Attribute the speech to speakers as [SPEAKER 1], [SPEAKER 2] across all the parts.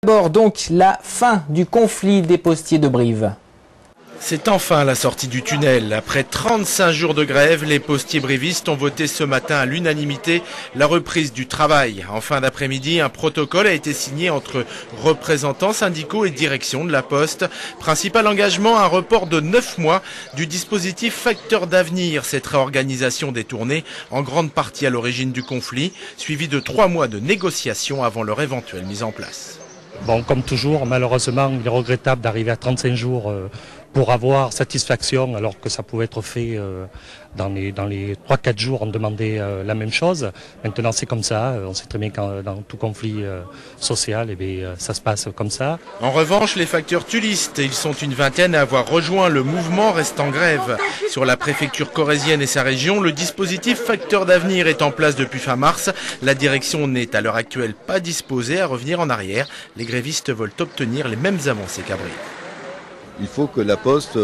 [SPEAKER 1] D'abord donc la fin du conflit des postiers de Brive.
[SPEAKER 2] C'est enfin la sortie du tunnel. Après 35 jours de grève, les postiers brivistes ont voté ce matin à l'unanimité la reprise du travail. En fin d'après-midi, un protocole a été signé entre représentants syndicaux et direction de la Poste. Principal engagement, un report de 9 mois du dispositif Facteur d'avenir. Cette réorganisation des tournées, en grande partie à l'origine du conflit, suivi de 3 mois de négociations avant leur éventuelle mise en place.
[SPEAKER 3] Bon, comme toujours, malheureusement, il est regrettable d'arriver à 35 jours pour avoir satisfaction, alors que ça pouvait être fait dans les 3-4 jours, on demandait la même chose. Maintenant, c'est comme ça. On sait très bien que dans tout conflit social, ça se passe comme ça.
[SPEAKER 2] En revanche, les facteurs tullistes, ils sont une vingtaine à avoir rejoint le mouvement, restent en grève. Sur la préfecture corrézienne et sa région, le dispositif Facteur d'avenir est en place depuis fin mars. La direction n'est à l'heure actuelle pas disposée à revenir en arrière. Les grévistes veulent obtenir les mêmes avancées qu'à Brive.
[SPEAKER 4] Il faut que la Poste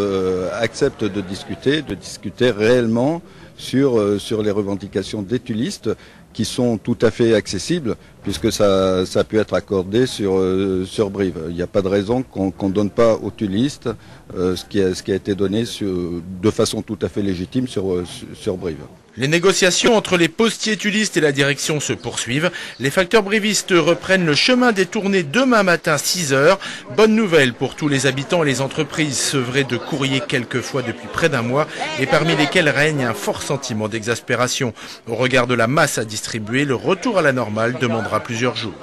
[SPEAKER 4] accepte de discuter réellement sur les revendications des tullistes qui sont tout à fait accessibles puisque ça a pu être accordé sur Brive. Il n'y a pas de raison qu'on ne donne pas aux tullistes ce qui a été donné de façon tout à fait légitime sur Brive.
[SPEAKER 2] Les négociations entre les postiers tullistes et la direction se poursuivent. Les facteurs brivistes reprennent le chemin des tournées demain matin 6 h. Bonne nouvelle pour tous les habitants et les entreprises sevrées de courriers quelquefois depuis près d'un mois et parmi lesquels règne un fort sentiment d'exaspération. Au regard de la masse à distribuer, le retour à la normale demandera plusieurs jours.